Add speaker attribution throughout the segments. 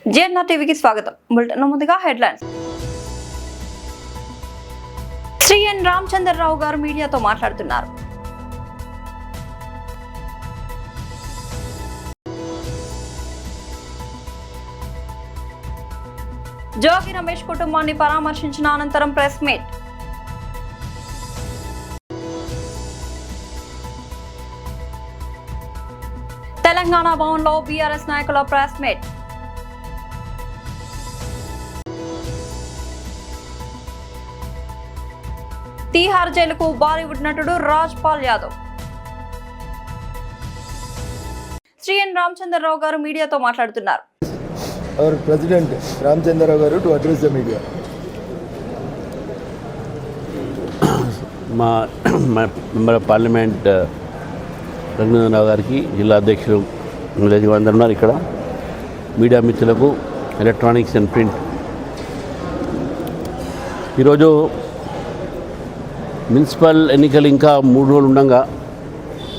Speaker 1: JNR టీవీకి స్వాగతం. Bulletin ముందుగా హెడ్లైన్స్. శ్రీ ఎన్ రామచంద్రరావు గారు మీడియాతో మాట్లాడుతున్నారు. జోగి రమేష్ కుటుంబాన్ని పరామర్శించిన అనంతరం ప్రెస్ మీట్. తెలంగాణ భవన్లో బీఆర్ఎస్ నాయకుల ప్రెస్ మీట్. తీహార్ జైలుకు బాలీవుడ్ నటుడు రాజ్ పాల్ యాదవ్. శ్రీ ఎన్ రామచంద్రరావు గారు మీడియాతో మాట్లాడుతున్నారు.
Speaker 2: Our President Ramchandra Garu to address the media.
Speaker 3: మా మెంబర్ ఆఫ్ పార్లమెంట్ రఘునందనరావు గారికి, జిల్లా అధ్యక్షులు అందరూ ఉన్నారు ఇక్కడ, మీడియా మిత్రులకు, ఎలక్ట్రానిక్స్ అండ్ ప్రింట్. ఈరోజు మున్సిపల్ ఎన్నికలు ఇంకా 3 రోజులు ఉండగా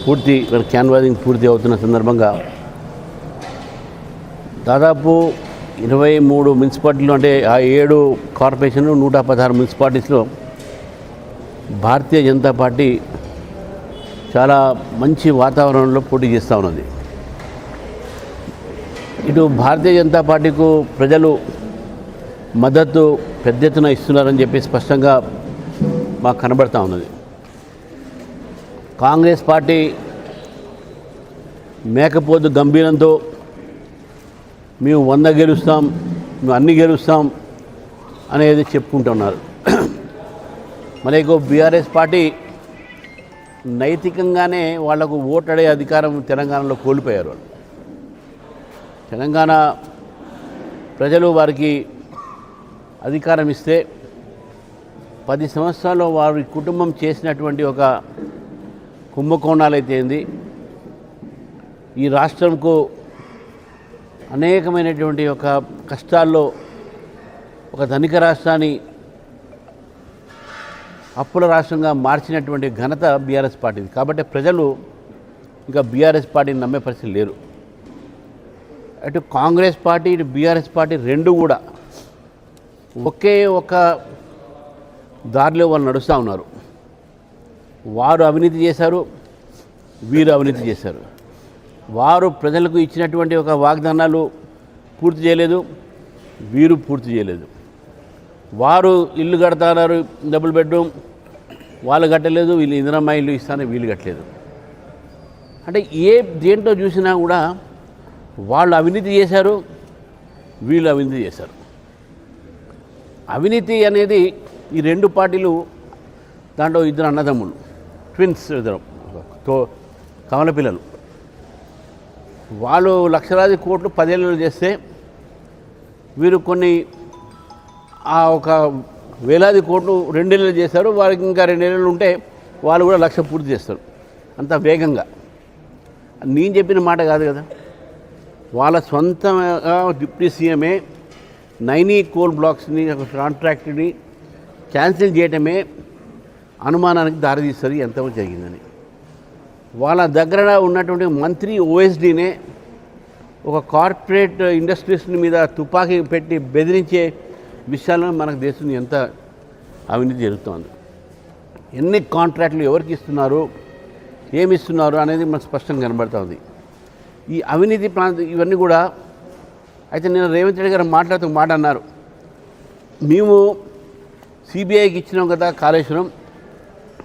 Speaker 3: పూర్తి క్యాన్వాసింగ్ పూర్తి అవుతున్న సందర్భంగా దాదాపు 23 మున్సిపాలిటీలు, అంటే ఆ 7 కార్పొరేషన్లు, 116 మున్సిపాలిటీస్లో భారతీయ జనతా పార్టీ చాలా మంచి వాతావరణంలో పోటీ చేస్తూ ఉన్నది. ఇటు భారతీయ జనతా పార్టీకు ప్రజలు మద్దతు పెద్ద ఎత్తున ఇస్తున్నారని చెప్పి స్పష్టంగా మాకు కనబడతా ఉన్నది. కాంగ్రెస్ పార్టీ మేకపోతు గంభీరంతో మేము 100 గెలుస్తాం, మేము అన్ని గెలుస్తాం అనేది చెప్పుకుంటున్నారు. మనకు బీఆర్ఎస్ పార్టీ నైతికంగానే వాళ్లకు ఓటడే అధికారం తెలంగాణలో కోల్పోయారు. తెలంగాణ ప్రజలు వారికి అధికారం ఇస్తే 10 సంవత్సరాల్లో వారి కుటుంబం చేసినటువంటి ఒక కుంభకోణాలైతే ఏంది, ఈ రాష్ట్రంకు అనేకమైనటువంటి ఒక కష్టాల్లో ఒక ధనిక రాష్ట్రాన్ని అప్పుల రాష్ట్రంగా మార్చినటువంటి ఘనత బీఆర్ఎస్ పార్టీది. కాబట్టి ప్రజలు ఇంకా బీఆర్ఎస్ పార్టీని నమ్మే పరిస్థితి లేరు. అటు కాంగ్రెస్ పార్టీ, ఇటు బీఆర్ఎస్ పార్టీ రెండు కూడా ఒకే ఒక దారిలో వాళ్ళు నడుస్తూ ఉన్నారు. వారు అవినీతి చేశారు, వీరు అవినీతి చేశారు. వారు ప్రజలకు ఇచ్చినటువంటి ఒక వాగ్దానాలు పూర్తి చేయలేదు, వీరు పూర్తి చేయలేదు. వారు ఇల్లు కడతారు, డబుల్ బెడ్రూమ్, వాళ్ళు కట్టలేదు, వీళ్ళు ఇందిరమ్మ ఇల్లు ఇస్తారని వీళ్ళు కట్టలేదు. అంటే దేంట్లో చూసినా కూడా వాళ్ళు అవినీతి చేశారు, వీళ్ళు అవినీతి చేశారు. అవినీతి అనేది ఈ 2 పార్టీలు, దాంట్లో 2 అన్నదమ్ములు, ట్విన్స్, 2 కమల పిల్లలు, వాళ్ళు లక్షలాది కోట్లు 10 ఏళ్ళు చేస్తే వీరు కొన్ని ఒక వేలాది కోట్లు 2 ఏళ్ళు చేశారు. వారికి ఇంకా 2 ఏళ్ళు ఉంటే వాళ్ళు కూడా 1,00,000 పూర్తి చేస్తారు అంత వేగంగా. నేను చెప్పిన మాట కాదు కదా, వాళ్ళ సొంతంగా డిప్యూటీ సీఎంఏ నైనీ కోల్ బ్లాక్స్ని కాంట్రాక్ట్ని క్యాన్సిల్ చేయటమే అనుమానానికి దారితీస్తుంది ఎంతవరకు జరిగిందని. వాళ్ళ దగ్గర ఉన్నటువంటి మంత్రి ఓఎస్డీనే ఒక కార్పొరేట్ ఇండస్ట్రీస్ మీద తుపాకీ పెట్టి బెదిరించే విషయాల్లో మనకు దేశం ఎంత అవినీతి జరుగుతోంది, ఎన్ని కాంట్రాక్టులు ఎవరికి ఇస్తున్నారు, ఏమి ఇస్తున్నారు అనేది మనకు స్పష్టంగా కనబడుతుంది. ఈ అవినీతి ఇవన్నీ కూడా. అయితే నేను రేవంత్ రెడ్డి గారు మాట్లాడుతూ మాట అన్నారు, మేము సిబిఐకి ఇచ్చినాం కదా కాళేశ్వరం,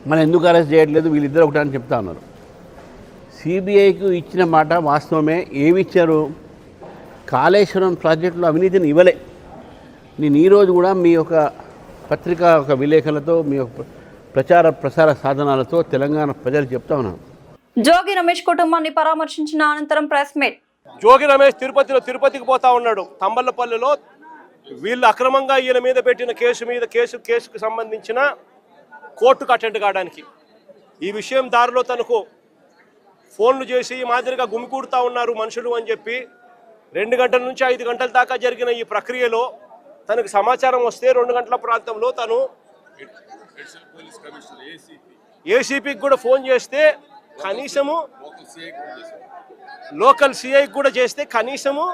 Speaker 3: మనం ఎందుకు అరెస్ట్ చేయట్లేదు, వీళ్ళిద్దరు ఒకటి అని చెప్తా ఉన్నారు. సిబిఐకి ఇచ్చిన మాట వాస్తవమే. ఏమి ఇచ్చారు? కాళేశ్వరం ప్రాజెక్టులో అవినీతిని ఇవ్వలే. నేను ఈరోజు కూడా మీ యొక్క పత్రికా ఒక విలేకరులతో, మీ యొక్క ప్రసార సాధనాలతో తెలంగాణ ప్రజలు చెప్తా ఉన్నాను.
Speaker 1: జోగి రమేష్ కుటుంబాన్ని పరామర్శించిన అనంతరం ప్రెస్ మీట్.
Speaker 4: జోగి రమేష్ తిరుపతికి పోతా ఉన్నాడు. తంబళ్ళపల్లిలో వీళ్ళు అక్రమంగా ఈయన మీద పెట్టిన కేసుకు సంబంధించిన కోర్టుకు అటెండ్ కావడానికి ఈ విషయం దారిలో తనకు ఫోన్లు చేసి ఈ మాదిరిగా గుమికూడుతూ ఉన్నారు మనుషులు అని చెప్పి 2 గంటల నుంచి 5 గంటల దాకా జరిగిన ఈ ప్రక్రియలో తనకు సమాచారం వస్తే 2 గంటల ప్రాంతంలో తను ఏసీపీకి కూడా ఫోన్ చేస్తే కనీసము లోకల్ సిఐకి కూడా చేస్తే కనీసము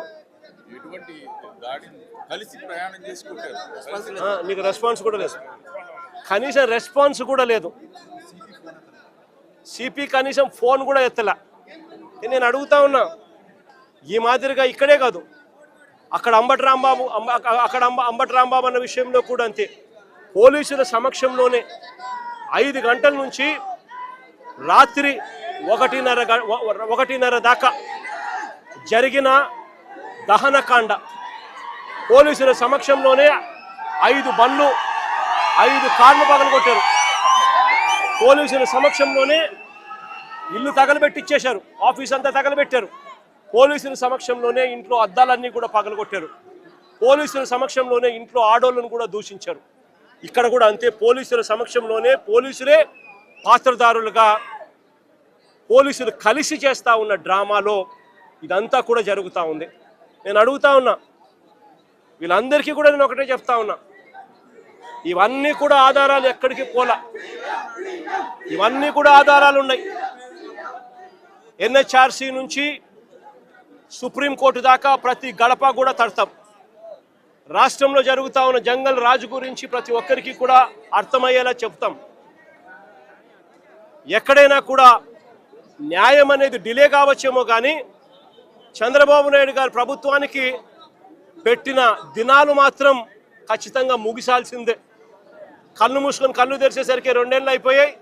Speaker 5: కలిసి ప్రయాణం చేసుకుంటారు.
Speaker 4: నీకు రెస్పాన్స్ కూడా లేదు, కనీసం రెస్పాన్స్ కూడా లేదు. సిపి కనీసం ఫోన్ కూడా ఎత్తలా. నేను అడుగుతా ఉన్నా, ఈ మాదిరిగా ఇక్కడే కాదు, అక్కడ అంబటి రాంబాబు అన్న విషయంలో కూడా అంతే. పోలీసుల సమక్షంలోనే 5 గంటల నుంచి రాత్రి 1:30 దాకా జరిగిన దహనకాండ, పోలీసుల సమక్షంలోనే 5 బండ్లు 5 కార్లు పగలగొట్టారు. పోలీసుల సమక్షంలోనే ఇల్లు తగలబెట్టిచ్చేశారు, ఆఫీస్ అంతా తగలబెట్టారు. పోలీసుల సమక్షంలోనే ఇంట్లో అద్దాలన్నీ కూడా పగలగొట్టారు. పోలీసుల సమక్షంలోనే ఇంట్లో ఆడోళ్ళను కూడా దూషించారు. ఇక్కడ కూడా అంతే, పోలీసుల సమక్షంలోనే పోలీసులే పాత్రదారులుగా పోలీసులు కలిసి చేస్తూ ఉన్న డ్రామాలో ఇదంతా కూడా జరుగుతూ ఉంది. నేను అడుగుతా ఉన్నా, వీళ్ళందరికీ కూడా నేను ఒకటే చెప్తా ఉన్నా, ఇవన్నీ కూడా ఆధారాలు ఎక్కడికి పోలా, ఇవన్నీ కూడా ఆధారాలు ఉన్నాయి. ఎన్హెచ్ఆర్సీ నుంచి సుప్రీంకోర్టు దాకా ప్రతి గడప కూడా తడతాం. రాష్ట్రంలో జరుగుతూ ఉన్న జంగల్ రాజు గురించి ప్రతి ఒక్కరికి కూడా అర్థమయ్యేలా చెప్తాం. ఎక్కడైనా కూడా న్యాయం అనేది డిలే కావచ్చేమో కానీ చంద్రబాబు నాయుడు గారి ప్రభుత్వానికి పెట్టిన దినాలు మాత్రం ఖచ్చితంగా ముగిసాల్సిందే. కళ్ళు మూసుకొని కళ్ళు తెరిచేసరికి 2 ఏళ్ళు అయిపోయాయి.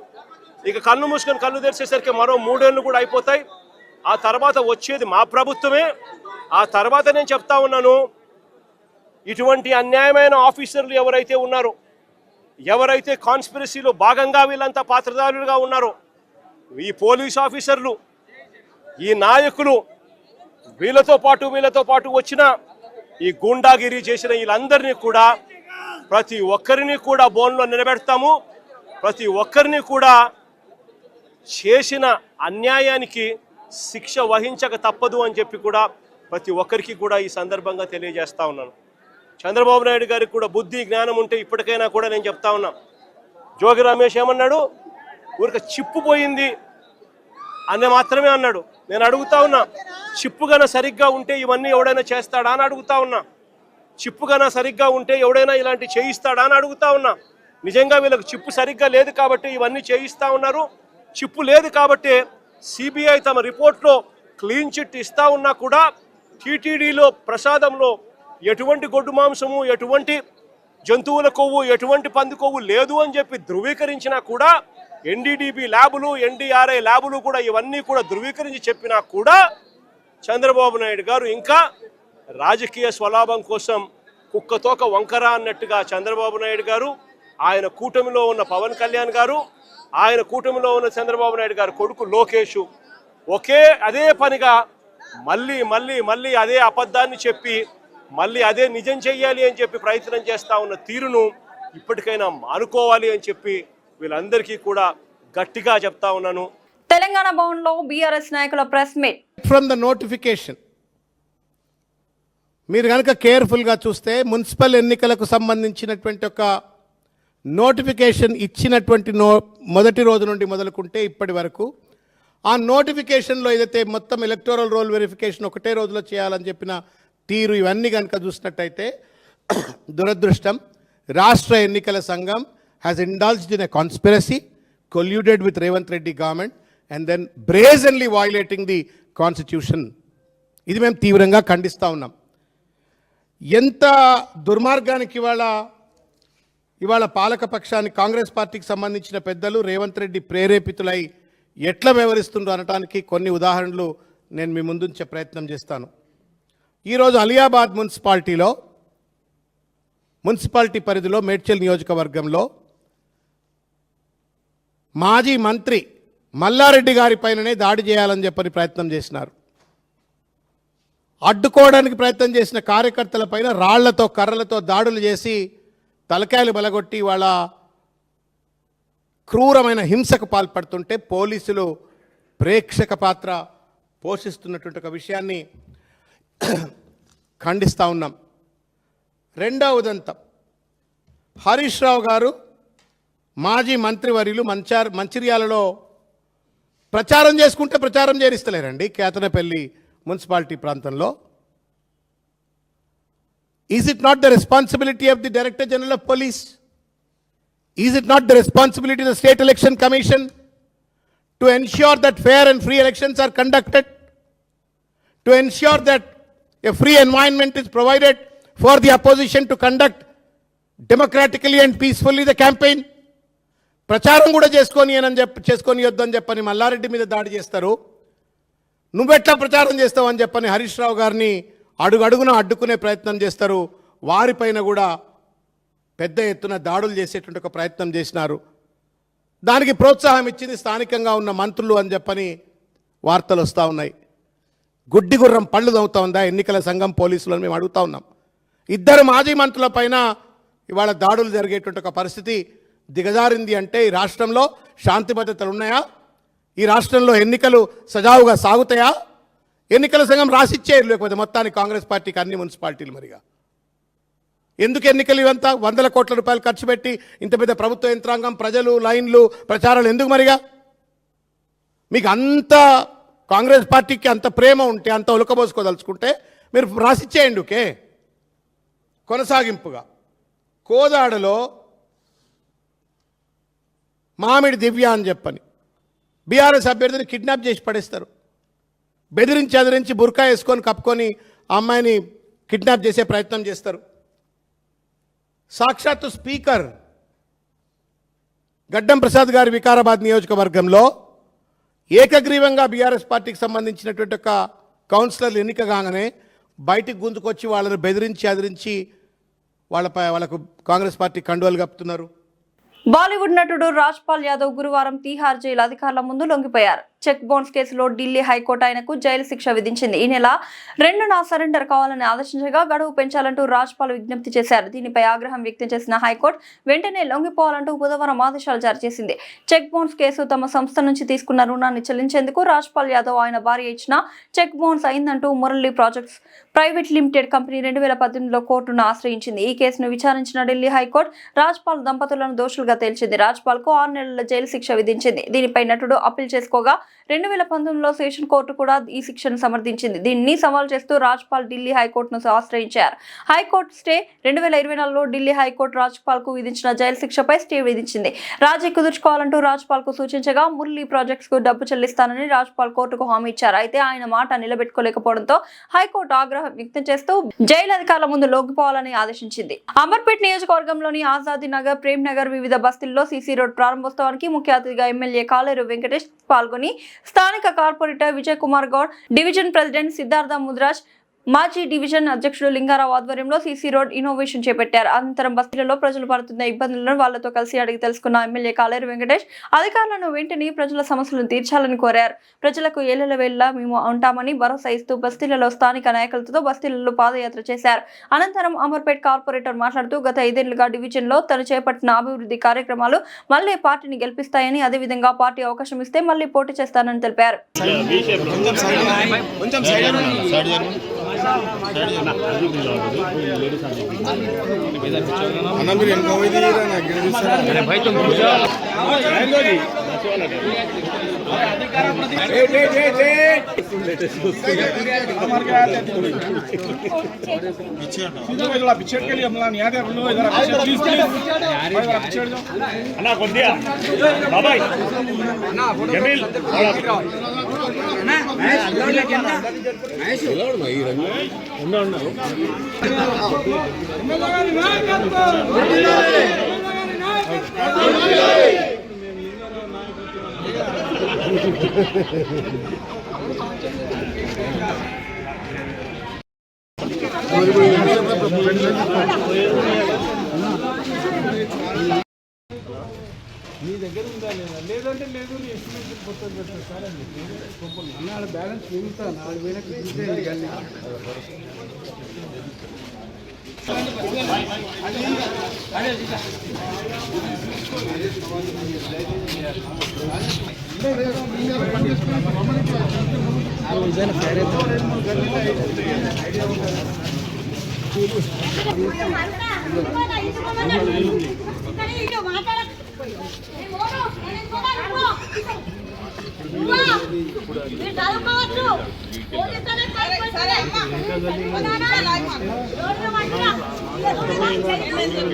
Speaker 4: ఇక కళ్ళు మూసుకొని కళ్ళు తెరిచేసరికి మరో 3 ఏళ్ళు కూడా అయిపోతాయి. ఆ తర్వాత వచ్చేది మా ప్రభుత్వమే. ఆ తర్వాత నేను చెప్తా ఉన్నాను, ఇటువంటి అన్యాయమైన ఆఫీసర్లు ఎవరైతే ఉన్నారో, ఎవరైతే కాన్స్పిరసీలో భాగంగా వీళ్ళంతా పాత్రదారులుగా ఉన్నారో, ఈ పోలీస్ ఆఫీసర్లు, ఈ నాయకులు, వీళ్ళతో పాటు వచ్చిన ఈ గూండాగిరి చేసిన వీళ్ళందరినీ కూడా ప్రతి ఒక్కరిని కూడా బోన్లో నిలబెడతాము. ప్రతి ఒక్కరిని కూడా చేసిన అన్యాయానికి శిక్ష వహించక తప్పదు అని చెప్పి కూడా ప్రతి ఒక్కరికి కూడా ఈ సందర్భంగా తెలియజేస్తా ఉన్నాను. చంద్రబాబు నాయుడు గారికి కూడా బుద్ధి జ్ఞానం ఉంటే ఇప్పటికైనా కూడా నేను చెప్తా ఉన్నా, జోగి రమేష్ ఏమన్నాడు, ఊరికి చిప్పు పోయింది అని మాత్రమే అన్నాడు. నేను అడుగుతా ఉన్నా, చిప్పు గన సరిగ్గా ఉంటే ఇవన్నీ ఎవడైనా చేస్తాడా అని అడుగుతా ఉన్నా. చిప్పు గన సరిగ్గా ఉంటే ఎవడైనా ఇలాంటి చేయిస్తాడా అని అడుగుతా ఉన్నా. నిజంగా వీళ్ళకి చిప్పు సరిగ్గా లేదు కాబట్టి ఇవన్నీ చేయిస్తా ఉన్నారు. చిప్పు లేదు కాబట్టి సిబిఐ తమ రిపోర్ట్లో క్లీన్ చిట్ ఇస్తా ఉన్నా కూడా టీటీడీలో ప్రసాదంలో ఎటువంటి గొడ్డు మాంసము, ఎటువంటి జంతువుల కొవ్వు, ఎటువంటి పంది కొవ్వు లేదు అని చెప్పి ధృవీకరించినా కూడా, ఎన్డీడీబీ ల్యాబులు, ఎన్డీఆర్ఐ ల్యాబులు కూడా ఇవన్నీ కూడా ధృవీకరించి చెప్పినా కూడా చంద్రబాబు నాయుడు గారు ఇంకా రాజకీయ స్వలాభం కోసం కుక్కతోక వంకర అన్నట్టుగా చంద్రబాబు నాయుడు గారు, ఆయన కూటమిలో ఉన్న పవన్ కళ్యాణ్ గారు, ఆయన కూటమిలో ఉన్న చంద్రబాబు నాయుడు గారు కొడుకు లోకేష్ అదే పనిగా మళ్ళీ అదే అబద్ధాన్ని చెప్పి మళ్ళీ అదే నిజం చెయ్యాలి అని చెప్పి ప్రయత్నం చేస్తా ఉన్న తీరును ఇప్పటికైనా అనుకోవాలి అని చెప్పి వీళ్ళందరికీ కూడా గట్టిగా చెప్తా ఉన్నాను.
Speaker 1: తెలంగాణ భవన్లో బీఆర్ఎస్ నాయకుల press meet.
Speaker 6: From the notification మీరు కనుక కేర్ఫుల్గా చూస్తే మున్సిపల్ ఎన్నికలకు సంబంధించినటువంటి ఒక నోటిఫికేషన్ ఇచ్చినటువంటి మొదటి రోజు నుండి మొదలుకుంటే ఇప్పటి వరకు ఆ నోటిఫికేషన్లో ఏదైతే మొత్తం ఎలక్టోరల్ రోల్ వెరిఫికేషన్ ఒకటే రోజులో చేయాలని చెప్పిన తీరు ఇవన్నీ కనుక చూసినట్టయితే దురదృష్టం, రాష్ట్ర ఎన్నికల సంఘం has indulged in a conspiracy colluded with Revanth Reddy government and then brazenly violating the constitution. ఇది మేము తీవ్రంగా ఖండిస్తూ ఉన్నాం. ఎంత దుర్మార్గానికి ఇవాళ పాలకపక్షానికి కాంగ్రెస్ పార్టీకి సంబంధించిన పెద్దలు రేవంత్ రెడ్డి ప్రేరేపితులై ఎట్లా వ్యవహరిస్తుండ్రు అనడానికి కొన్ని ఉదాహరణలు నేను మీ ముందుంచే ప్రయత్నం చేస్తాను. ఈరోజు అలియాబాద్ మున్సిపాలిటీ పరిధిలో మేడ్చల్ నియోజకవర్గంలో మాజీ మంత్రి మల్లారెడ్డి గారి పైననే దాడి చేయాలని చెప్పని ప్రయత్నం చేసినారు. అడ్డుకోవడానికి ప్రయత్నం చేసిన కార్యకర్తల పైన రాళ్లతో కర్రలతో దాడులు చేసి తలకాయలు బలగొట్టి వాళ్ళ క్రూరమైన హింసకు పాల్పడుతుంటే పోలీసులు ప్రేక్షక పాత్ర పోషిస్తున్నటువంటి ఒక విషయాన్ని ఖండిస్తూ ఉన్నాం. రెండవ ఉదంతం, హరీష్ రావు గారు మాజీ మంత్రివర్యులు మంచిర్యాలలో ప్రచారం చేసుకుంటే ప్రచారం చేరిస్తలేరండి. కేతనపల్లి మున్సిపాలిటీ ప్రాంతంలో Is it not the responsibility of the Director General of Police? Is it not the responsibility of the State Election Commission to ensure that fair and free elections are conducted? To ensure that a free environment is provided for the opposition to conduct democratically and peacefully the campaign? ప్రచారం కూడా చేసుకొనియొద్దని చెప్పని మల్లారెడ్డి మీద దాడి చేస్తారు. నువ్వెట్లా ప్రచారం చేస్తావని చెప్పని హరీష్ రావు గారిని అడుగడుగున అడ్డుకునే ప్రయత్నం చేస్తారు. వారిపైన కూడా పెద్ద ఎత్తున దాడులు చేసేటువంటి ఒక ప్రయత్నం చేసినారు. దానికి ప్రోత్సాహం ఇచ్చింది స్థానికంగా ఉన్న మంత్రులు అని చెప్పని వార్తలు వస్తూ ఉన్నాయి. గుడ్డి గుర్రం పళ్ళు తవ్వుతూ ఉందా ఎన్నికల సంఘం పోలీసులను మేము అడుగుతూ ఉన్నాం. ఇద్దరు మాజీ మంత్రుల పైన ఇవాళ దాడులు జరిగేటువంటి ఒక పరిస్థితి దిగజారింది అంటే ఈ రాష్ట్రంలో శాంతి భద్రతలు ఉన్నాయా? ఈ రాష్ట్రంలో ఎన్నికలు సజావుగా సాగుతాయా? ఎన్నికల సంఘం రాసిచ్చేయరు, లేకపోతే మొత్తానికి కాంగ్రెస్ పార్టీకి అన్ని మున్సిపాలిటీలు మరిగా ఎందుకు ఎన్నికలు ఇవంతా 100 కోట్ల రూపాయలు ఖర్చు పెట్టి ఇంత పెద్ద ప్రభుత్వ యంత్రాంగం, ప్రజలు, లైన్లు, ప్రచారాలు ఎందుకు మరిగా? మీకు అంత కాంగ్రెస్ పార్టీకి అంత ప్రేమ ఉంటే, అంత ఉలకబోసుకోదలుచుకుంటే మీరు రాసిచ్చేయండి. ఓకే, కొనసాగింపుగా కోదాడలో మామిడి దివ్య అని చెప్పని బీఆర్ఎస్ అభ్యర్థిని కిడ్నాప్ చేసి పడేస్తారు. బెదిరించి అదిరించి బుర్కా వేసుకొని కప్పుకొని ఆ అమ్మాయిని కిడ్నాప్ చేసే ప్రయత్నం చేస్తారు. సాక్షాత్తు స్పీకర్ గడ్డం ప్రసాద్ గారి వికారాబాద్ నియోజకవర్గంలో ఏకగ్రీవంగా బీఆర్ఎస్ పార్టీకి సంబంధించినటువంటి ఒక కౌన్సిలర్లు ఎన్నిక కాగానే బయటికి గుంజుకొచ్చి వాళ్ళని బెదిరించి అదిరించి వాళ్ళకు కాంగ్రెస్ పార్టీ కండువాలు కప్పుతున్నారు.
Speaker 1: బాలీవుడ్ నటుడు రాజ్పాల్ యాదవ్ గురువారం తీహార్ జైలు అధికారుల ముందు లొంగిపోయారు. చెక్ బౌన్స్ కేసులో ఢిల్లీ హైకోర్టు ఆయనకు జైలు శిక్ష విధించింది. ఈ నెల 2న సరెండర్ కావాలని ఆదేశించగా గడువు పెంచాలంటూ రాజ్పాల్ విజ్ఞప్తి చేశారు. దీనిపై ఆగ్రహం వ్యక్తం చేసిన హైకోర్టు వెంటనే లొంగిపోవాలంటూ బుధవారం ఆదేశాలు జారీ చేసింది. చెక్ బౌన్స్ కేసు తమ సంస్థ నుంచి తీసుకున్న రుణాన్ని చెల్లించేందుకు రాజ్పాల్ యాదవ్ ఆయన భార్య ఇచ్చిన చెక్ బౌన్స్ అయిందంటూ Murali projects private limited company 2018లో కోర్టును ఆశ్రయించింది. ఈ కేసును విచారించిన ఢిల్లీ హైకోర్టు రాజ్పాల్ దంపతులను దోషులుగా తేల్చింది. రాజ్పాల్ కు 6 నెలల జైలు శిక్ష విధించింది. దీనిపై నటుడు అప్పీల్ చేసుకోగా 2019లో సెషన్ కోర్టు కూడా ఈ శిక్షను సమర్థించింది. దీన్ని సవాల్ చేస్తూ రాజ్పాల్ ఢిల్లీ హైకోర్టును ఆశ్రయించారు. హైకోర్టు స్టే 2024లో ఢిల్లీ హైకోర్టు రాజ్పాల్ కు విధించిన జైలు శిక్షపై స్టే విధించింది. రాజీ కుదుర్చుకోవాలంటూ రాజ్పాల్ కు సూచించగా మురళీ ప్రాజెక్ట్స్ కు డబ్బు చెల్లిస్తానని రాజ్పాల్ కోర్టుకు హామీ ఇచ్చారు. అయితే ఆయన మాట నిలబెట్టుకోలేకపోవడంతో హైకోర్టు ఆగ్రహం వ్యక్తం చేస్తూ జైలు అధికారుల ముందు లొంగిపోవాలని ఆదేశించింది. అమర్పేట్ నియోజకవర్గంలోని ఆజాదీ నగర్, ప్రేమ్ నగర్ వివిధ బస్తీల్లో సీసీ రోడ్ ప్రారంభోత్సవానికి ముఖ్య అతిథిగా ఎమ్మెల్యే కాలేరు వెంకటేష్ పాల్గొని స్థానిక corporator Vijay Kumar Goud, division president Siddhartha Mudraj, మాజీ డివిజన్ అధ్యక్షుడు లింగారావు ఆధ్వర్యంలో సీసీ రోడ్ ఇన్నోవేషన్ చేపట్టారు. అనంతరం బస్తీలలో ప్రజలు పడుతున్న ఇబ్బందులను వాళ్లతో కలిసి అడిగి తెలుసుకున్న ఎమ్మెల్యే కాలేరు వెంకటేష్ అధికారులను వెంటనే ప్రజల సమస్యలను తీర్చాలని కోరారు. ప్రజలకు ఏళ్ల వేళ మేము ఉంటామని భరోసా ఇస్తూ బస్తీలలో స్థానిక నాయకులతో బస్తీలలో పాదయాత్ర చేశారు. అనంతరం అమర్పేట్ కార్పొరేటర్ మాట్లాడుతూ గత 5 ఏళ్లుగా డివిజన్ లో తను చేపట్టిన అభివృద్ధి కార్యక్రమాలు మళ్లీ పార్టీని గెలిపిస్తాయని, అదేవిధంగా పార్టీ అవకాశం ఇస్తే మళ్లీ పోటీ చేస్తానని తెలిపారు.
Speaker 5: पिछड़ के लिए हम लोग याद है हम लोग इधर प्लीज पिछड़ जाओ अन्ना कौन दिया बाबा अन्ना जमील अन्ना मैं लेके अन्ना मैं लोड भाई रंग उन्ना उन्ना
Speaker 2: మీ దగ్గర ఉందా లేదా? లేదంటే లేదు, నీ ఎస్టిమేషన్ మొత్తం పెట్టారు సార్ అని అన్నాడు. బ్యాలెన్స్ మిగులుతా 4 వేలకు తీసేయండి కానీ
Speaker 7: మీరు అందరు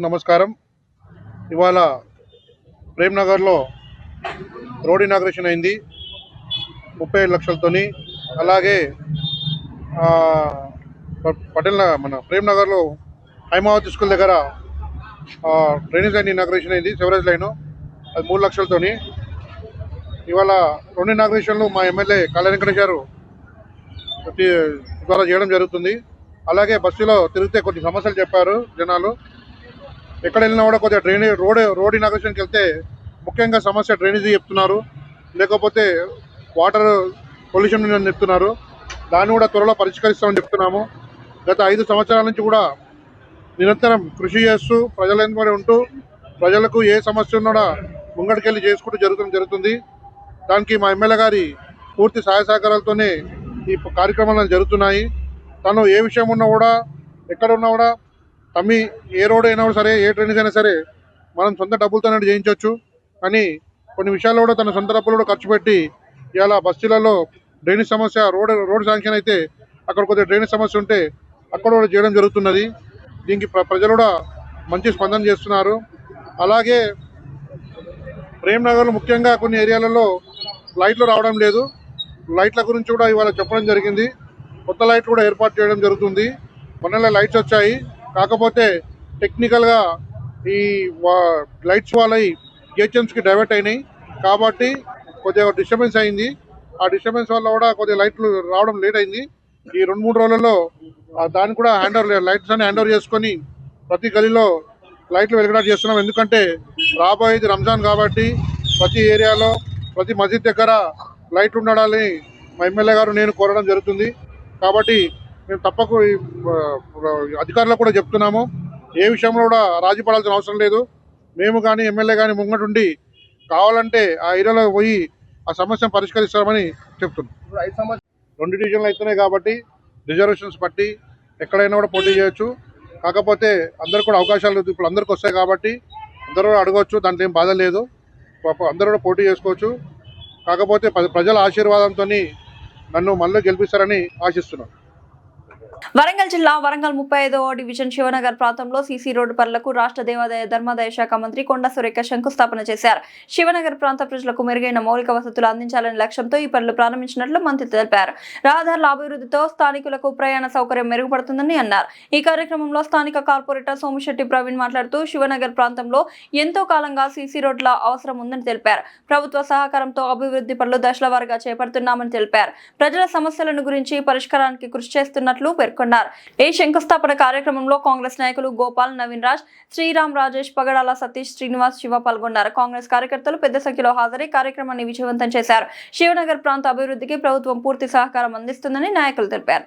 Speaker 7: నమస్కారం. ఇవాళ ప్రేమ్నగర్లో రోడ్ ఇనాగ్రేషన్ అయింది 37 లక్షలతోని. అలాగే పటేల్ మన ప్రేమ్నగర్లో హైమావతి స్కూల్ దగ్గర డ్రైనేజ్ లైన్ ఇనాగ్రేషన్ అయింది, సెవరేజ్ లైను, అది 3 లక్షలతోని. ఇవాళ 2 ఇనాగ్రేషన్లు మా ఎమ్మెల్యే కళ్యాణ్ వెంకటేష్ గారు ద్వారా చేయడం జరుగుతుంది. అలాగే బస్సులో తిరిగితే కొన్ని సమస్యలు చెప్పారు జనాలు. ఎక్కడ వెళ్ళినా కూడా కొద్దిగా రోడ్ ఇనాగ్రేషన్కి వెళ్తే ముఖ్యంగా సమస్య డ్రైనేజీ చెప్తున్నారు, లేకపోతే వాటర్ పొల్యూషన్ అని చెప్తున్నారు. దాన్ని కూడా త్వరలో పరిష్కరిస్తామని చెప్తున్నాము. గత 5 సంవత్సరాల నుంచి కూడా నిరంతరం కృషి చేస్తూ ప్రజల వెంబడి ఉంటూ ప్రజలకు ఏ సమస్య ఉన్నా ముంగడికెళ్ళి చేసుకుంటూ జరుగుతుంది. దానికి మా ఎమ్మెల్యే గారి పూర్తి సహాయ సహకారాలతోనే ఈ కార్యక్రమాలు జరుగుతున్నాయి. తను ఏ విషయం ఉన్నా కూడా, ఎక్కడ ఉన్నా కూడా, తమ్మి ఏ రోడ్ అయినా సరే, ఏ డ్రైనేజ్ అయినా సరే మనం సొంత డబ్బులతోనే చేయించవచ్చు. కానీ కొన్ని విషయాల్లో కూడా తన సొంత డబ్బులు కూడా ఖర్చు పెట్టి ఇవాళ బస్తీలలో డ్రైనేజ్ సమస్య, రోడ్ శాంక్షన్ అయితే అక్కడ కొద్దిగా డ్రైనేజ్ సమస్య ఉంటే అక్కడ కూడా చేయడం జరుగుతున్నది. దీనికి ప్రజలు కూడా మంచి స్పందన చేస్తున్నారు. అలాగే ప్రేమ్నగర్లో ముఖ్యంగా కొన్ని ఏరియాలలో లైట్లు రావడం లేదు. లైట్ల గురించి కూడా ఇవాళ చెప్పడం జరిగింది. కొత్త లైట్లు కూడా ఏర్పాటు చేయడం జరుగుతుంది. మొన్ననే లైట్స్ వచ్చాయి, కాకపోతే టెక్నికల్గా ఈ లైట్స్ వాళ్ళవి జిహెచ్ఎంసీకి డైవర్ట్ అయినాయి కాబట్టి కొద్దిగా డిస్టర్బెన్స్ అయింది. ఆ డిస్టర్బెన్స్ వల్ల కూడా కొద్దిగా లైట్లు రావడం లేట్ అయింది. ఈ 2-3 రోజులలో దాన్ని కూడా లైట్స్ అన్ని హ్యాండ్ ఓవర్ చేసుకొని ప్రతి గలీలో లైట్లు వెలిగేటట్టు చేస్తున్నాం. ఎందుకంటే రాబోయేది రంజాన్ కాబట్టి ప్రతి ఏరియాలో, ప్రతి మసీద్ దగ్గర లైట్లు ఉండాలని మా ఎమ్మెల్యే గారు నేను కోరడం జరుగుతుంది. కాబట్టి మేము తప్పకు అధికారులకు కూడా చెప్తున్నాము, ఏ విషయంలో కూడా రాజీ పడాల్సిన అవసరం లేదు. మేము కానీ ఎమ్మెల్యే కానీ ముంగటుండి కావాలంటే ఆ ఏరియాలో పోయి ఆ సమస్యను పరిష్కరిస్తామని చెప్తున్నాం. 2 డివిజన్లు అవుతున్నాయి కాబట్టి రిజర్వేషన్స్ బట్టి ఎక్కడైనా కూడా పోటీ చేయొచ్చు. కాకపోతే అందరు కూడా అవకాశాలు ఇప్పుడు అందరికి వస్తాయి కాబట్టి అందరూ కూడా అడగవచ్చు, దాంట్లో ఏం బాధ లేదు. అందరూ కూడా పోటీ చేసుకోవచ్చు. కాకపోతే ప్రజల ఆశీర్వాదంతో నన్ను మళ్ళీ గెలిపిస్తారని ఆశిస్తున్నాను.
Speaker 1: వరంగల్ జిల్లా వరంగల్ 35వ డివిజన్ శివనగర్ ప్రాంతంలో సీసీ రోడ్డు పనులకు రాష్ట్ర దేవాదాయ ధర్మాదాయ శాఖ మంత్రి కొండ సురేఖ శంకుస్థాపన చేశారు. శివనగర్ ప్రాంత ప్రజలకు మెరుగైన మౌలిక వసతులు అందించాలనే లక్ష్యంతో ఈ పనులు ప్రారంభించినట్లు మంత్రి తెలిపారు. రహదారుల అభివృద్ధితో స్థానికులకు ప్రయాణ సౌకర్యం మెరుగుపడుతుందని అన్నారు. ఈ కార్యక్రమంలో స్థానిక కార్పొరేటర్ సోమిశెట్టి ప్రవీణ్ మాట్లాడుతూ శివనగర్ ప్రాంతంలో ఎంతో కాలంగా సీసీ రోడ్ల అవసరం ఉందని తెలిపారు. ప్రభుత్వ సహకారంతో అభివృద్ధి పనులు దశల వారీగా చేపడుతున్నామని తెలిపారు. ప్రజల సమస్యలను గురించి పరిష్కారానికి కృషి చేస్తున్నట్లు పేర్కొన్నారు. ఈ శంకుస్థాపన కార్యక్రమంలో కాంగ్రెస్ నాయకులు గోపాల్, నవీన్ రాజ్, శ్రీరామ్, రాజేష్, పగడాల సతీష్, శ్రీనివాస్, శివ పాల్గొన్నారు. కాంగ్రెస్ కార్యకర్తలు పెద్ద సంఖ్యలో హాజరై కార్యక్రమాన్ని విజయవంతం చేశారు. శివనగర్ ప్రాంత అభివృద్ధికి ప్రభుత్వం పూర్తి సహకారం అందిస్తుందని నాయకులు తెలిపారు.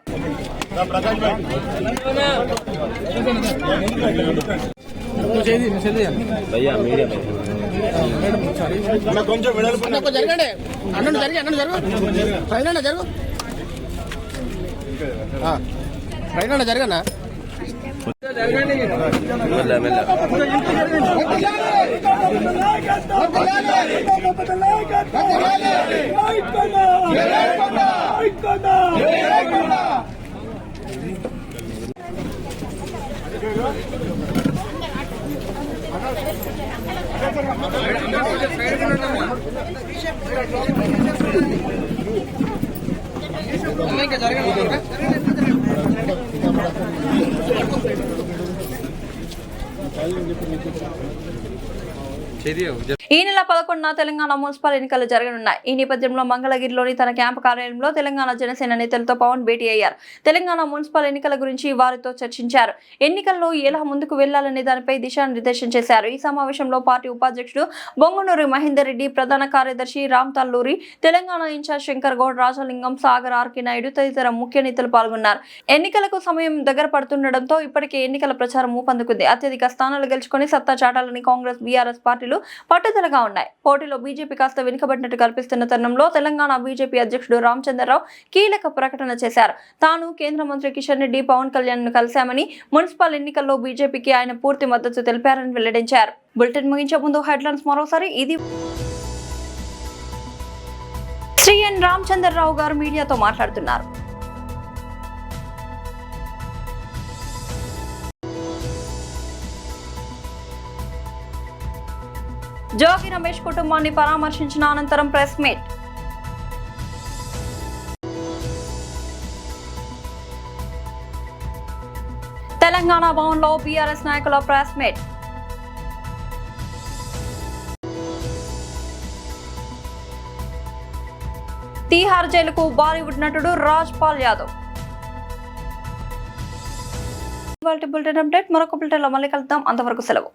Speaker 6: జరగనా
Speaker 1: ఈ నెల 11న తెలంగాణ మున్సిపల్ ఎన్నికలు జరగనున్నాయి. ఈ నేపథ్యంలో మంగళగిరిలోని తన క్యాంపు కార్యాలయంలో తెలంగాణ జనసేన నేతలతో పవన్ భేటీ అయ్యారు. తెలంగాణ మున్సిపల్ ఎన్నికల గురించి వారితో చర్చించారు. ఎన్నికల్లో ఎలా ముందుకు వెళ్లాలనే దానిపై దిశానిర్దేశం చేశారు. ఈ సమావేశంలో పార్టీ ఉపాధ్యక్షుడు బొంగునూరి మహేందర్ రెడ్డి, ప్రధాన కార్యదర్శి రామ్ తల్లూరి, తెలంగాణ ఇన్ఛార్జ్ శంకర్ గౌడ్, రాజలింగం, సాగర్, ఆర్కే నాయుడు తదితర ముఖ్య నేతలు పాల్గొన్నారు. ఎన్నికలకు సమయం దగ్గర పడుతుండటంతో ఇప్పటికే ఎన్నికల ప్రచారం ఊపందుకుంది. అత్యధిక స్థానాలు గెలుచుకొని సత్తా చాటాలని కాంగ్రెస్, బీఆర్ఎస్ పార్టీలు పార్టీలు పట్టుదలగా ఉన్నాయి. పోటీలో బీజేపీ కాస్త వెనుకబడినట్టు కల్పిస్తున్న తరుణంలో తెలంగాణ బీజేపీ అధ్యక్షుడు రామచంద్రరావు కీలక ప్రకటన చేశారు. తాను కేంద్ర మంత్రి కిషన్ రెడ్డి, పవన్ కళ్యాణ్ ను కలిశామని, మున్సిపల్ ఎన్నికల్లో బీజేపీకి ఆయన పూర్తి మద్దతు తెలిపారని వెల్లడించారు. బులెటిన్ ముగించే ముందు హెడ్లైన్స్ మరోసారి. ఇది శ్రీ ఎన్ రామచంద్రరావు గారు మీడియాతో మాట్లాడుతున్నారు. జోగి రమేష్ కుటుంబాన్ని పరామర్శించిన అనంతరం ప్రెస్ మీట్. తెలంగాణ భవన్లో బీఆర్ఎస్ నాయకుల ప్రెస్ మీట్. తీహార్ జైలుకు బాలీవుడ్ నటుడు రాజ్ పాల్ యాదవ్. బులెటిన్ అప్డేట్ మరొక బులెటిన్లో మళ్ళీ కలుద్దాం. అంతవరకు సెలవు.